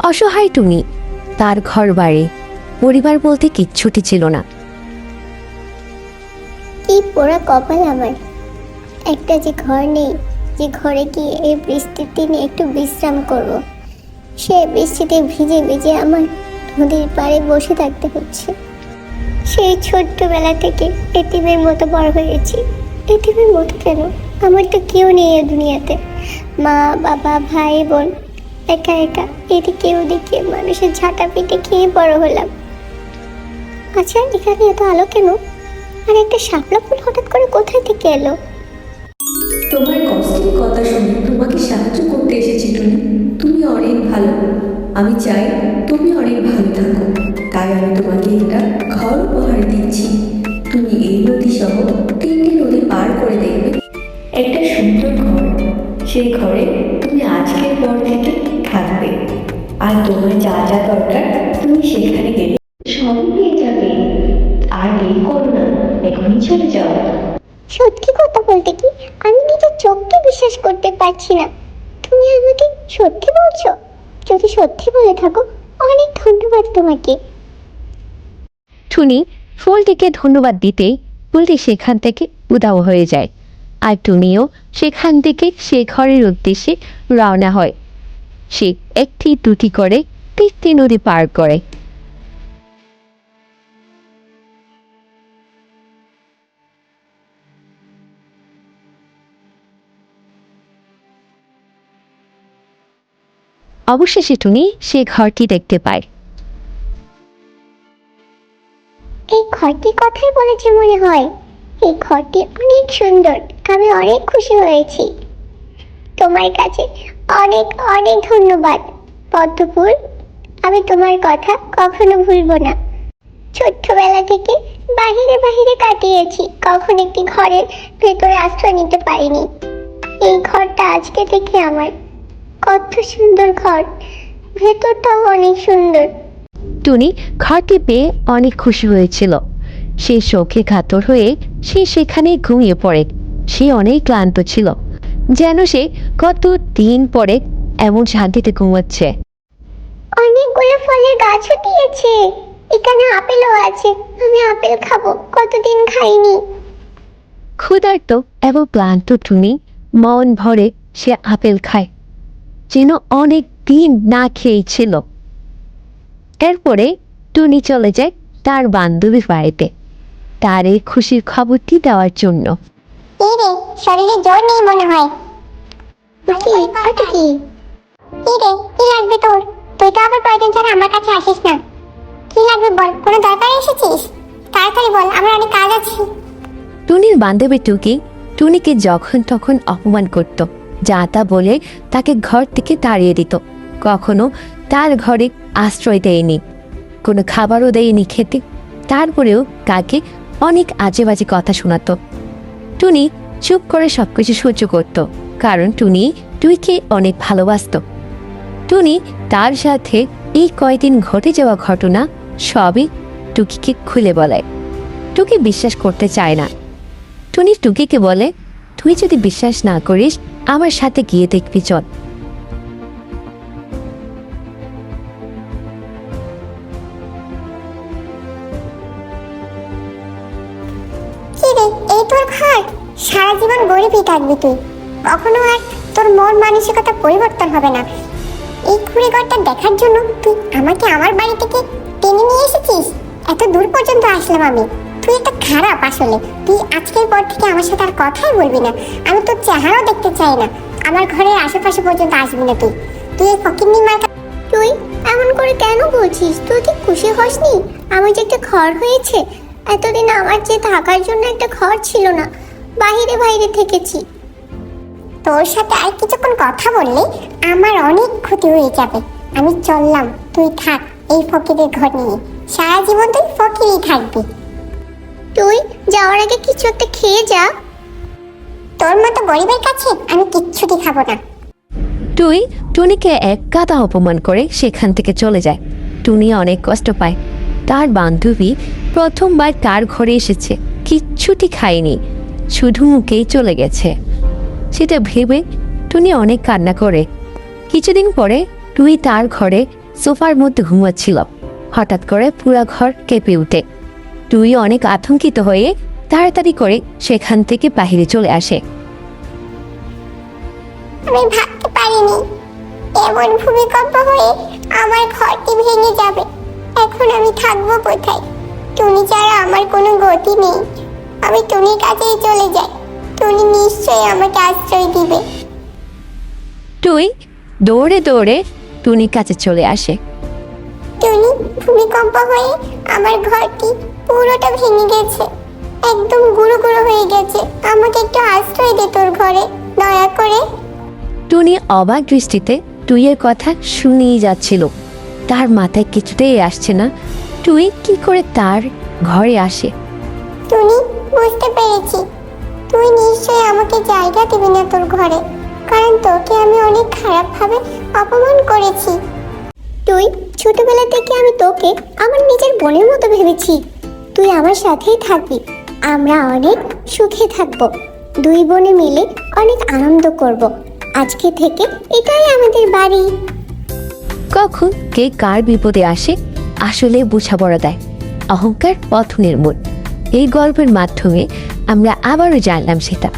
অসহায় টুনি। তার ঘর বাড়ি পরিবার বলতে কিচ্ছুটি ছিল না। কি পোড়া কপাল আমার, একটা যে ঘর নেই, যে ঘরে গিয়ে এই বৃষ্টির দিনে একটু বিশ্রাম করব। সে বৃষ্টিতে ভিজে ভিজে আমার নদীর পাড়ে বসে থাকতে হচ্ছে। সেই ছোট্টবেলা থেকে এতিমের মতো বড় হয়েছি। এতিমের মতো কেন? আমার তো কেউ নেই এ দুনিয়াতে। মা বাবা ভাই বোন, একা একা এদিকে ওদিকে মানুষের ঝাঁটা পিটে খেয়ে বড় হলাম। আচ্ছা, এখানে এত আলো কেন? আর একটা শাপলা ফুল হঠাৎ করে কোথায় থেকে এলো? তোমার কষ্টের কথা শুনে তোমাকে সাহায্য করতে এসেছি টুনি। তুমি অনেক ভালো, আমি চাই তুমি অনেক ভালো থাকো, তাই আমি তোমাকে একটা ঘর উপহার দিচ্ছি। তুমি এই নদী সহ 3টে নদী পার করে দেখবে একটা সুন্দর ঘর। সেই ঘরে তুমি আজকের পর থেকে থাকবে, আর তোমার যা যা দরকার তুমি সেখানে গেলে সবই পেয়ে যাবে। আর দেরি করো না, এখনই চলে যাও। সত্যি কথা বলতে কি আমি নিজের চোখকে বিশ্বাস করতে পারছি না। তুমি আমাকে সত্যি বলছো? যদি সত্যি বলে থাকো, অনেক ধন্যবাদ তোমাকে। টুনি ফুলটিকে ধন্যবাদ দিতেই ফুলটি সেখান থেকে উধাও হয়ে যায়, আর টুনিও সেখান থেকে সে ঘরের উদ্দেশ্যে রওনা হয়। সে একটি দুটি করে 3টি নদী পার করে। অবশেষে টুনি সে ঘরটি দেখতে পায়। এই ঘরটির কথাই বলেছে মনে হয়। এই ঘরটি অনেক সুন্দর, আমি অনেক খুশি হয়েছি। তোমার কাছে অনেক অনেক ধন্যবাদ পদ্মফুল। আমি তোমার কথা কখনো ভুলবো না। ছোট্টবেলা থেকে বাহিরে বাহিরে কাটিয়েছি, কখন একটি ঘরের ভেতরে আশ্রয় নিতে পারিনি। এই ঘরটা আজকে থেকে আমার। কত সুন্দর ঘর, ভেতরটাও অনেক সুন্দর। টুনি ঘরটি পেয়ে অনেক খুশি হয়েছিল। সে শোকে কাতর হয়ে সে সেখানে ঘুমিয়ে পড়ে। সে অনেক ক্লান্ত ছিল, যেন সে কত দিন পরে এমন শান্তিতে ঘুমাচ্ছে। অনেকগুলো ফলের গাছও দিয়েছে, এখানে আপেলও আছে। আমি আপেল খাবো, কতদিন খাইনি। ক্ষুধার্ত এবং ক্লান্ত টুনি মন ভরে সে আপেল খায়, যেন অনেক দিন না খেয়েই ছিল। এরপরে টুনি চলে যায় তার বান্ধবীর বাড়িতে তার এই খুশির খবরটি দেওয়ার জন্য। এই রে, শরীরে জোর নেই মনে হয়। কি কি কি রে, কি লাগবে তোর? তুই তো আবার কয়েকদিন ছাড়া আমার কাছে আসিস না। কি লাগবে বল, কোনো দরকারে এসেছিস? তাড়াতাড়ি বল, আমার অনেক কাজ আছে। টুনির বান্ধবী টুকি টুনিকে যখন তখন অপমান করত, যা তা বলে তাকে ঘর থেকে তাড়িয়ে দিত। কখনো তার ঘরে আশ্রয় দেয়নি, কোনো খাবারও দেয়নি খেতে। তারপরেও কাকে অনেক আজে বাজে কথা শোনাতো। টুনি চুপ করে সবকিছু সহ্য করত, কারণ টুনি টুইকে অনেক ভালোবাসত। টুনি তার সাথে এই কয়দিন ঘটে যাওয়া ঘটনা সবই টুকিকে খুলে বলে। টুকি বিশ্বাস করতে চায় না। টুনি টুকিকে বলে, তুই যদি বিশ্বাস না করিস আমার সাথে গিয়ে দেখবি, চল। কি রে, এই তোর ঘর? সারা জীবন গরিবই থাকবি তুই, কখনো আর তোর মন মানসিকতা পরিবর্তন হবে না। এই কুড়ে ঘরটা দেখার জন্য তুই আমাকে আমার বাড়ি থেকে টেনে নিয়ে এসেছিস? এত দূর পর্যন্ত আসলাম আমি। তুই একটা খারাপ আসলে। তুই আজকের পর থেকে আমার সাথে আর কথাই বলবি না। আমি তোর চেহারাও দেখতে চাই না। আমার ঘরের আশেপাশে পর্যন্ত আসবি না তুই। তুই এই ফকিন্নি মার্কা। তুই এমন করে কেন বলছিস? তুই কি খুশি হসনি আমার যে একটা ঘর হয়েছে? এতদিন আমার যে থাকার জন্য একটা ঘর ছিল না, বাইরে বাইরে থেকেছি। তোর সাথে আর কিছুক্ষণ কথা বললে আমার অনেক ক্ষতি হয়ে যাবে। আমি চললাম, তুই থাক এই ফকিরের ঘর নিয়ে। সারা জীবন তুই ফকিরই থাকবি। তুই যাওয়ার আগে কিছু একটা খেয়ে যা। তোর মতো গরিবের কাছে আমি কিচ্ছুটি খাবো না। টুই টুনিকে এক গাদা অপমান করে সেখান থেকে চলে যায়। টুনি অনেক কষ্ট পায়। তার বান্ধবী প্রথমবার তার ঘরে এসেছে, কিচ্ছুটি খায়নি, শুধু মুখেই চলে গেছে। সেটা ভেবে টুনি অনেক কান্না করে। কিছুদিন পরে টুই তার ঘরে সোফার মধ্যে ঘুমাচ্ছিল। হঠাৎ করে পুরো ঘর কেঁপে ওঠে। টুই অনেক আতঙ্কিত হয়ে তাড়াতাড়ি করে সেখান থেকে বাহিরে চলে আসে। আমি ভাবতে পারিনি এমন ভূমিকম্প হয়ে আমার ঘরটি ভেঙে যাবে। এখন আমি থাকবো কোথায়? টুনি ছাড়া আমার কোনো গতি নেই। আমি টুনির কাছেই চলে যাই। টুনি নিশ্চয়ই আমাকে আশ্রয় দিবে। টুই দৌড়ে দৌড়ে টুনির কাছে চলে আসে। টুনি, ভূমিকম্প হয়ে আমার ঘরটি পুরোটা ভেঙে গেছে, একদম গুঁড়ো গুঁড়ো হয়ে গেছে। আমাকে একটু আশ্রয় দে তোর ঘরে, দয়া করে। টুনি অবাক দৃষ্টিতে টুইয়ের কথা শুনেই যাচ্ছিল। তার মাথায় কিছুতেই আসছে না টুই কি করে তার ঘরে আসে। টুনি, বুঝতে পেরেছি তুই নিশ্চয়ই আমাকে জায়গা দিবি না তোর ঘরে, কারণ তোকে আমি অনেক খারাপভাবে অপমান করেছি। তুই ছোটবেলা থেকে আমি তোকে আমার নিজের বোনের মতো ভেবেছি। তুই আমার সাথেই থাকবি, আমরা অনেক সুখে থাকবো, দুই বোনে মিলে অনেক আনন্দ করব। আজকে থেকে এটাই আমাদের বাড়ি। কখন কে কার বিপদে আসে আসলে বোঝাপড়া দেয় অহংকার পথনের মূল। এই গল্পের মাধ্যমে আমরা আবারও জানলাম সেটা।